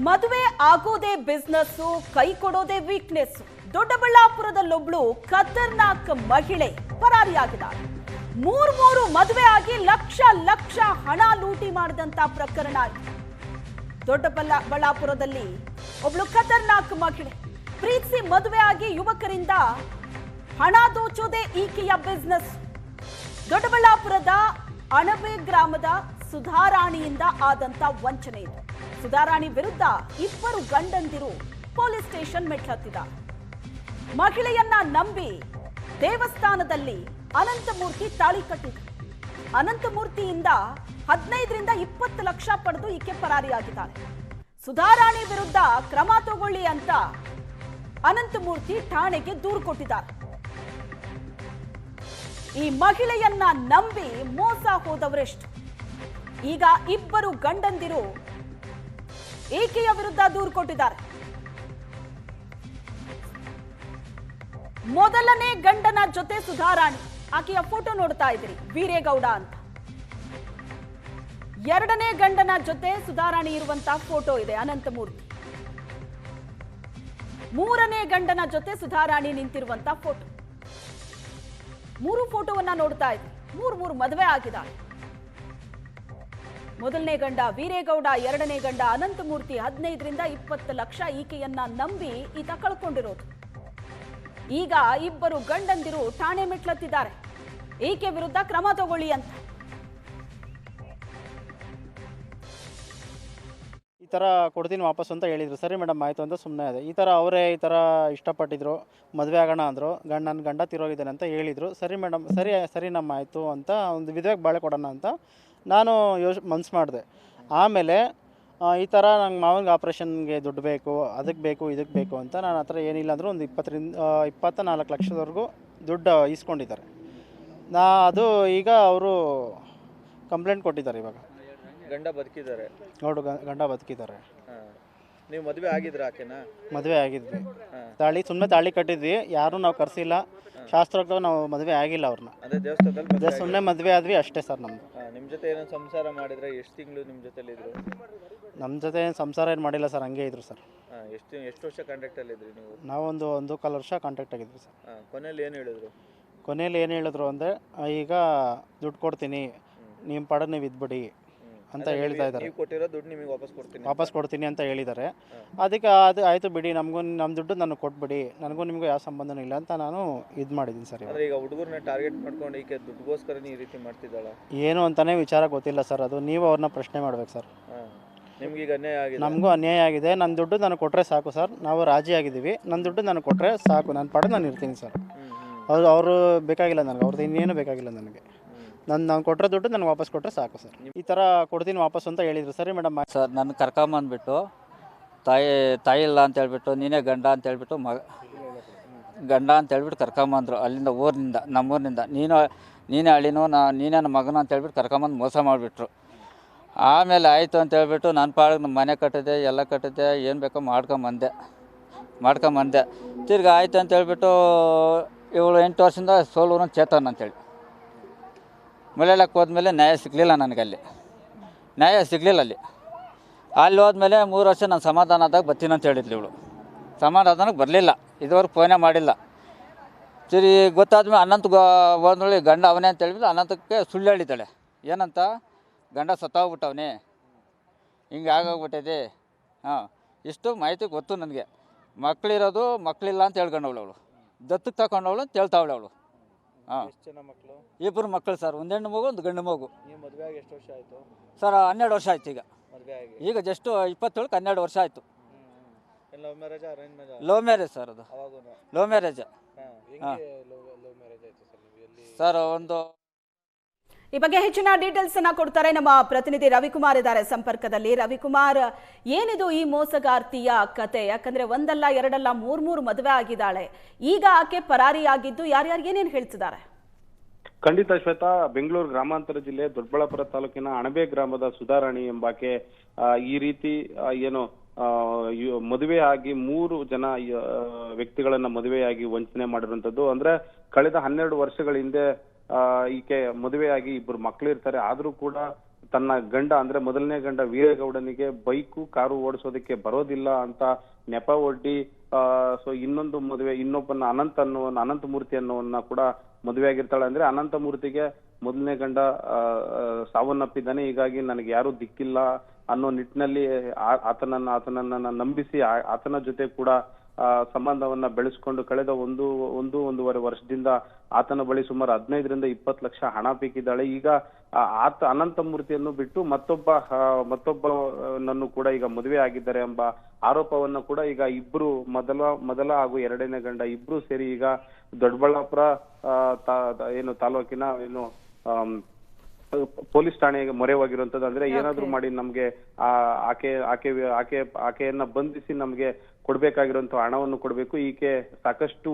ಮದುವೆ ಆಗೋದೇ ಬಿಸ್ನೆಸ್, ಕೈ ಕೊಡೋದೇ ವೀಕ್ನೆಸ್. ದೊಡ್ಡಬಳ್ಳಾಪುರದಲ್ಲೊಬ್ಳು ಖತರ್ನಾಕ್ ಮಹಿಳೆ ಪರಾರಿಯಾಗಿದ್ದಾಳೆ. ಮೂರು ಮದುವೆ ಆಗಿ ಲಕ್ಷ ಲಕ್ಷ ಹಣ ಲೂಟಿ ಮಾಡಿದಂತ ಪ್ರಕರಣ ಇದೆ. ದೊಡ್ಡಬಳ್ಳಾಪುರದಲ್ಲಿ ಒಬ್ಳು ಖತರ್ನಾಕ್ ಮಹಿಳೆ ಪ್ರೀತಿಸಿ ಮದುವೆ ಆಗಿ ಯುವಕರಿಂದ ಹಣ ದೋಚೋದೇ ಈಕೆಯ ಬಿಸ್ನೆಸ್. ದೊಡ್ಡಬಳ್ಳಾಪುರದ ಅಣಬೆ ಗ್ರಾಮದ ಸುಧಾರಾಣಿಯಿಂದ ಆದಂತ ವಂಚನೆ ಇದೆ. ಸುಧಾರಾಣಿ ವಿರುದ್ಧ ಇಬ್ಬರು ಗಂಡಂದಿರು ಪೊಲೀಸ್ ಸ್ಟೇಷನ್ ಮೆಟ್ಲತ್ತಿದ್ದಾರೆ. ಮಹಿಳೆಯನ್ನ ನಂಬಿ ದೇವಸ್ಥಾನದಲ್ಲಿ ಅನಂತಮೂರ್ತಿ ತಾಳಿ ಕಟ್ಟಿದ್ರು. ಅನಂತಮೂರ್ತಿಯಿಂದ 15 ರಿಂದ 20 ಲಕ್ಷ ಪಡೆದು ಈಕೆ ಪರಾರಿಯಾಗಿದ್ದಾಳೆ. ಸುಧಾರಾಣಿ ವಿರುದ್ಧ ಕ್ರಮ ತಗೊಳ್ಳಿ ಅಂತ ಅನಂತಮೂರ್ತಿ ಠಾಣೆಗೆ ದೂರು ಕೊಟ್ಟಿದ್ದಾರೆ. ಈ ಮಹಿಳೆಯನ್ನ ನಂಬಿ ಮೋಸ ಹೋದವರೆಷ್ಟು? ಈಗ ಇಬ್ಬರು ಗಂಡಂದಿರು ಈಕೆಯ ವಿರುದ್ಧ ದೂರು ಕೊಟ್ಟಿದ್ದಾರೆ. ಮೊದಲನೇ ಗಂಡನ ಜೊತೆ ಸುಧಾರಾಣಿ, ಆಕೆಯ ಫೋಟೋ ನೋಡ್ತಾ ಇದ್ದೀರಿ, ವೀರೇಗೌಡ ಅಂತ. ಎರಡನೇ ಗಂಡನ ಜೊತೆ ಸುಧಾರಾಣಿ ಇರುವಂತಹ ಫೋಟೋ ಇದೆ, ಅನಂತಮೂರ್ತಿ. ಮೂರನೇ ಗಂಡನ ಜೊತೆ ಸುಧಾರಾಣಿ ನಿಂತಿರುವಂತಹ ಫೋಟೋ. ಮೂರು ಫೋಟೋವನ್ನ ನೋಡ್ತಾ ಇದ್ದೀರಿ. ಮೂರು ಮದುವೆ ಆಗಿದ್ದಾರೆ. ಮೊದಲನೇ ಗಂಡ ವೀರೇಗೌಡ, ಎರಡನೇ ಗಂಡ ಅನಂತಮೂರ್ತಿ. 15 ರಿಂದ 20 ಲಕ್ಷ ಈಕೆಯನ್ನ ನಂಬಿ ಈತ ಕಳ್ಕೊಂಡಿರೋದು. ಈಗ ಇಬ್ಬರು ಗಂಡಂದಿರು ಠಾಣೆ ಮೆಟ್ಲತ್ತಿದ್ದಾರೆ. ಈಕೆ ವಿರುದ್ಧ ಕ್ರಮ ತಗೊಳ್ಳಿ ಅಂತ. ಈ ಥರ ಕೊಡ್ತೀನಿ ವಾಪಸ್ ಅಂತ ಹೇಳಿದ್ರು. ಸರಿ ಮೇಡಮ್ ಆಯಿತು ಅಂತ ಸುಮ್ಮನೆ ಅದೇ. ಈ ಥರ ಅವರೇ ಈ ಥರ ಇಷ್ಟಪಟ್ಟಿದ್ರು, ಮದುವೆ ಆಗೋಣ ಅಂದರು. ನನ್ನ ಗಂಡ ತಿರೋಗಿದ್ದಾನೆ ಅಂತ ಹೇಳಿದರು. ಸರಿ ಮೇಡಮ್, ಸರಿ ನಮ್ಮ ಆಯಿತು ಅಂತ ಒಂದು ವಿಧವೆಗೆ ಬಾಳೆ ಕೊಡೋಣ ಅಂತ ನಾನು ಮನ್ಸು ಮಾಡಿದೆ. ಆಮೇಲೆ ಈ ಥರ ನಂಗೆ ಮಾವನಿಗೆ ಆಪ್ರೇಷನ್ಗೆ ದುಡ್ಡು ಬೇಕು, ಅದಕ್ಕೆ ಬೇಕು, ಇದಕ್ಕೆ ಬೇಕು ಅಂತ ನನ್ನ ಹತ್ರ ಏನಿಲ್ಲ ಅಂದರೂ ಒಂದು 24 ಲಕ್ಷದವರೆಗೂ ದುಡ್ಡು ಈಸ್ಕೊಂಡಿದ್ದಾರೆ. ಅದು ಈಗ ಅವರು ಕಂಪ್ಲೇಂಟ್ ಕೊಟ್ಟಿದ್ದಾರೆ. ಇವಾಗ ಗಂಡ ಬದುಕಿದ್ದಾರೆ, ನೋಡು ಗಂಡ ಬದುಕಿದ್ದಾರೆ. ನೀವು ಮದುವೆ ಆಗಿದ್ರ ಆಕೆನ? ಮದುವೆ ಆಗಿದ್ವಿ, ಸುಮ್ಮನೆ ತಾಳಿ ಕಟ್ಟಿದ್ವಿ, ಯಾರೂ ನಾವು ಕರೆಸಿಲ್ಲ, ಶಾಸ್ತ್ರೋಕ್ತವಾಗಿ ನಾವು ಮದುವೆ ಆಗಿಲ್ಲ ಅವ್ರನ್ನ. ಅದೇ ದೇವಸ್ಥಾನದಲ್ಲಿ ಸುಮ್ಮನೆ ಮದುವೆ ಆದ್ವಿ ಅಷ್ಟೇ ಸರ್. ನಮ್ಮದು ನಿಮ್ಮ ಜೊತೆ ಏನೋ ಸಂಸಾರ ಮಾಡಿದ್ರೆ ಎಷ್ಟು ತಿಂಗಳು ನಿಮ್ಮ ಜೊತೆಲಿ ಇದ್ರು? ನಮ್ಮ ಜೊತೆ ಏನು ಸಂಸಾರ ಏನು ಮಾಡಿಲ್ಲ ಸರ್, ಹಂಗೆ ಇದ್ರು ಸರ್. ಎಷ್ಟು ವರ್ಷ ಕಾಂಟ್ಯಾಕ್ಟಲ್ಲಿ ಇದ್ರಿ ನೀವು? ನಾವೊಂದು 1.25 ವರ್ಷ ಕಾಂಟ್ಯಾಕ್ಟ್ ಆಗಿದ್ವಿ ಸರ್. ಕೊನೆಯಲ್ಲಿ ಏನು ಹೇಳಿದ್ರು? ಕೊನೆಯಲ್ಲಿ ಏನು ಹೇಳಿದ್ರು ಅಂದರೆ, ಈಗ ದುಡ್ಡು ಕೊಡ್ತೀನಿ, ನಿಮ್ಮ ಪಾಡ ನೀವು ಇದ್ಬಿಡಿ ಅಂತ ಹೇಳ್ತಾ ಇದ್ದಾರೆ. ಕೊಟ್ಟಿರೋ ದುಡ್ಡು ನಿಮಗೆ ವಾಪಸ್ ಕೊಡ್ತೀನಿ ಅಂತ ಹೇಳಿದ್ದಾರೆ. ಅದಕ್ಕೆ ಅದು ಆಯಿತು ಬಿಡಿ, ನಮ್ಮ ದುಡ್ಡು ನನಗೆ ಕೊಟ್ಬಿಡಿ, ನನಗೂ ನಿಮಗೂ ಯಾವ ಸಂಬಂಧನೂ ಇಲ್ಲ ಅಂತ ನಾನು ಇದು ಮಾಡಿದ್ದೀನಿ ಸರ್. ಈಗ ಹುಡುಗರನ್ನ ಟಾರ್ಗೆಟ್ ಮಾಡ್ಕೊಂಡು ಈಕೆ ದುಡ್ಡುಗೋಸ್ಕರ ಈ ರೀತಿ ಮಾಡ್ತಿದ್ದಾಳ ಏನು ಅಂತಲೇ ವಿಚಾರ ಗೊತ್ತಿಲ್ಲ ಸರ್. ಅದು ನೀವು ಅವ್ರನ್ನ ಪ್ರಶ್ನೆ ಮಾಡ್ಬೇಕು ಸರ್. ನಿಮ್ಗೆ ಈಗ ಅನ್ಯಾಯ ಆಗಿದೆ? ನಮಗೂ ಅನ್ಯಾಯ ಆಗಿದೆ. ನನ್ನ ದುಡ್ಡು ನನಗೆ ಕೊಟ್ಟರೆ ಸಾಕು ಸರ್. ನಾವು ರಾಜಿ ಆಗಿದ್ದೀವಿ. ನನ್ನ ದುಡ್ಡು ನನಗೆ ಕೊಟ್ಟರೆ ಸಾಕು, ನನ್ನ ಪಾಡ ನಾನು ಇರ್ತೀನಿ ಸರ್. ಅವರು ಬೇಕಾಗಿಲ್ಲ ನನಗೆ, ಅವ್ರದ್ದು ಇನ್ನೇನು ಬೇಕಾಗಿಲ್ಲ ನನಗೆ. ನಾನು ಕೊಟ್ಟರೆ ದುಡ್ಡು ನನಗೆ ವಾಪಸ್ ಕೊಟ್ಟರೆ ಸಾಕು ಸರ್. ಈ ಥರ ಕೊಡ್ತೀನಿ ವಾಪಸ್ ಅಂತ ಹೇಳಿದರು. ಸರಿ ಮೇಡಮ್ ಸರ್, ನನ್ನ ಕರ್ಕೊಂಬಂದ್ಬಿಟ್ಟು ತಾಯಿ ಇಲ್ಲ ಅಂತ ಹೇಳ್ಬಿಟ್ಟು, ನೀನೇ ಗಂಡ ಅಂತ ಹೇಳ್ಬಿಟ್ಟು ಗಂಡ ಅಂತ ಹೇಳ್ಬಿಟ್ಟು ಕರ್ಕೊಂಬಂದರು ಅಲ್ಲಿಂದ, ಊರಿನಿಂದ, ನಮ್ಮೂರಿನಿಂದ. ನೀನೇ ಅಳಿನೋ, ನೀನೇ ನನ್ನ ಮಗನ ಅಂತ ಹೇಳ್ಬಿಟ್ಟು ಕರ್ಕೊಂಬಂದು ಮೋಸ ಮಾಡಿಬಿಟ್ರು. ಆಮೇಲೆ ಆಯಿತು ಅಂತ ಹೇಳ್ಬಿಟ್ಟು ನನ್ನ ಪಾಡಿಗೆ ನಮ್ಮ ಮನೆ ಕಟ್ಟಿದೆ, ಎಲ್ಲ ಕಟ್ಟಿದೆ, ಏನು ಬೇಕೋ ಮಾಡ್ಕೊಂಬಂದೆ. ತಿರ್ಗಿ ಆಯಿತು ಅಂತ ಹೇಳ್ಬಿಟ್ಟು ಇವಳು 8 ವರ್ಷದಿಂದ ಸೋಲೂರು ಚೇತನ್ ಅಂತೇಳಿ ಮಲೆಯಾಳಕ್ಕೆ ಹೋದ್ಮೇಲೆ ನ್ಯಾಯ ಸಿಗಲಿಲ್ಲ ನನಗಲ್ಲಿ. ಅಲ್ಲಿ ಹೋದ್ಮೇಲೆ 3 ವರ್ಷ ನಾನು ಸಮಾಧಾನದಾಗ ಬರ್ತೀನಿ ಅಂತ ಹೇಳಿದ್ಲು ಇವಳು. ಸಮಾಧಾನಕ್ಕೆ ಬರಲಿಲ್ಲ, ಇದುವರೆಗೆ ಫೋನೇ ಮಾಡಿಲ್ಲ. ಸರಿ ಗೊತ್ತಾದ್ಮೇಲೆ ಹೋದ್ಮೇಲೆ ಗಂಡ ಅವನೇ ಅಂತ ಹೇಳಿಬಿಟ್ಟು ಅನಂತಕ್ಕೆ ಸುಳ್ಳು ಹೇಳಿದ್ದಾಳೆ. ಏನಂತ, ಗಂಡ ಸತ್ತೋಗ್ಬಿಟ್ಟವನೇ, ಹಿಂಗೆ ಆಗೋಗ್ಬಿಟ್ಟಿದೆ. ಇಷ್ಟು ಮಾಹಿತಿ ಗೊತ್ತು ನನಗೆ. ಮಕ್ಕಳಿರೋದು ಮಕ್ಕಳಿಲ್ಲ ಅಂತ ಹೇಳ್ಕೊಂಡವಳು ಅವಳು. ದತ್ತಕ್ಕೆ ತಗೊಂಡವಳು ಅಂತ ಹೇಳ್ತಾವಳೆ ಅವಳು. ಎಷ್ಟು ಜನ ಮಕ್ಕಳು? 2 ಮಕ್ಕಳು ಸರ್, ಒಂದು ಹೆಣ್ಣು ಮಗು, ಒಂದು ಗಂಡು ಮಗು. ನೀವು ಮದುವೆ ಆಗಿ ಎಷ್ಟು ವರ್ಷ ಆಯಿತು ಸರ್? 12 ವರ್ಷ ಆಯ್ತು ಈಗ. ಮದುವೆ ಆಗಿ ಈಗ ಜಸ್ಟ್ 27ಕ್ಕೆ 12 ವರ್ಷ ಆಯಿತು. Love marriage arrange marriage? Love marriage sir. ಅದು ಲವ್ ಮ್ಯಾರೇಜ್. ಸರ್ ಒಂದು ಈ ಬಗ್ಗೆ ಹೆಚ್ಚಿನ ಡೀಟೇಲ್ಸ್ ಅನ್ನ ಕೊಡ್ತಾರೆ ನಮ್ಮ ಪ್ರತಿನಿಧಿ ರವಿಕುಮಾರ್ ಇದ್ದಾರೆ ಸಂಪರ್ಕದಲ್ಲಿ. ರವಿಕುಮಾರ್, ಏನಿದು ಈ ಮೋಸಗಾರ್ತಿಯ ಕತೆ? ಯಾಕಂದ್ರೆ ಒಂದಲ್ಲ ಎರಡಲ್ಲ 3 ಮದುವೆ ಆಗಿದ್ದಾಳೆ. ಈಗ ಆಕೆ ಪರಾರಿಯಾಗಿದ್ದು ಯಾರ್ಯಾರು ಏನೇನು ಹೇಳ್ತಿದ್ದಾರೆ? ಖಂಡಿತ ಶ್ವೇತಾ, ಬೆಂಗಳೂರು ಗ್ರಾಮಾಂತರ ಜಿಲ್ಲೆ ದೊಡ್ಡಬಳ್ಳಾಪುರ ತಾಲೂಕಿನ ಅಣಬೆ ಗ್ರಾಮದ ಸುಧಾರಾಣಿ ಎಂಬಾಕೆ ಈ ರೀತಿ ಏನು ಮದುವೆ ಆಗಿ 3 ಜನ ವ್ಯಕ್ತಿಗಳನ್ನ ಮದುವೆಯಾಗಿ ವಂಚನೆ ಮಾಡಿರುವಂತದ್ದು. ಅಂದ್ರೆ ಕಳೆದ 12 ವರ್ಷಗಳ ಹಿಂದೆ ಈಕೆ ಮದುವೆಯಾಗಿ 2 ಮಕ್ಕಳು ಇರ್ತಾರೆ. ಆದ್ರೂ ಕೂಡ ತನ್ನ ಗಂಡ ಅಂದ್ರೆ ಮೊದಲನೇ ಗಂಡ ವೀರೇಗೌಡನಿಗೆ ಬೈಕು ಕಾರು ಓಡಿಸೋದಕ್ಕೆ ಬರೋದಿಲ್ಲ ಅಂತ ನೆಪ ಒಡ್ಡಿ ಸೊ ಇನ್ನೊಂದು ಮದುವೆ ಇನ್ನೊಬ್ಬನ ಅನಂತಮೂರ್ತಿ ಅನ್ನೋನ್ನ ಕೂಡ ಮದುವೆ ಆಗಿರ್ತಾಳೆ. ಅಂದ್ರೆ ಅನಂತಮೂರ್ತಿಗೆ ಮೊದಲನೇ ಗಂಡ ಸಾವನ್ನಪ್ಪಿದ್ದಾನೆ, ಹೀಗಾಗಿ ನನಗೆ ಯಾರು ದಿಕ್ಕಿಲ್ಲ ಅನ್ನೋ ನಿಟ್ಟಿನಲ್ಲಿ ಆತನನ್ನ ನಂಬಿಸಿ ಆತನ ಜೊತೆ ಕೂಡ ಸಂಬಂಧವನ್ನ ಬೆಳೆಸ್ಕೊಂಡು ಕಳೆದ ಒಂದೂವರೆ ವರ್ಷದಿಂದ ಆತನ ಬಳಿ ಸುಮಾರು 15ರಿಂದ 20 ಲಕ್ಷ ಹಣ ಪೀಕಿದ್ದಾಳೆ. ಈಗ ಅನಂತಮೂರ್ತಿಯನ್ನು ಬಿಟ್ಟು ಮತ್ತೊಬ್ಬನನ್ನು ಕೂಡ ಈಗ ಮದುವೆ ಆಗಿದ್ದಾರೆ ಎಂಬ ಆರೋಪವನ್ನು ಕೂಡ ಈಗ ಇಬ್ರು ಮೊದಲ ಹಾಗೂ ಎರಡನೇ ಗಂಡ ಇಬ್ರು ಸೇರಿ ಈಗ ದೊಡ್ಡಬಳ್ಳಾಪುರ ತಾಲೂಕಿನ ಪೊಲೀಸ್ ಠಾಣೆಗೆ ಮೊರೆ ಹೋಗಿರುವಂತದ್ದು. ಅಂದ್ರೆ ಏನಾದ್ರು ಮಾಡಿ ನಮ್ಗೆ ಆಕೆಯನ್ನ ಬಂಧಿಸಿ ನಮ್ಗೆ ಕೊಡ್ಬೇಕಾಗಿರುವಂತ ಹಣವನ್ನು ಕೊಡ್ಬೇಕು, ಈಕೆ ಸಾಕಷ್ಟು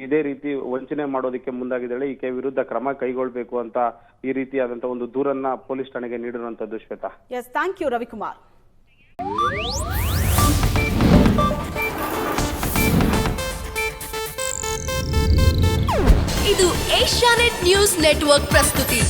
ಇದೇ ರೀತಿ ವಂಚನೆ ಮಾಡೋದಕ್ಕೆ ಮುಂದಾಗಿದ್ದಾಳೆ, ಈಕೆ ವಿರುದ್ಧ ಕ್ರಮ ಕೈಗೊಳ್ಬೇಕು ಅಂತ ಈ ರೀತಿಯಾದಂತ ಒಂದು ದೂರನ್ನ ಪೊಲೀಸ್ ಠಾಣೆಗೆ ನೀಡಿರುವಂತದ್ದು. Shweta, yes, thank you Ravikumar. ಇದು ಏಷ್ಯಾನೆಟ್ ನ್ಯೂಸ್ ನೆಟ್ವರ್ಕ್ ಪ್ರಸ್ತುತಿ.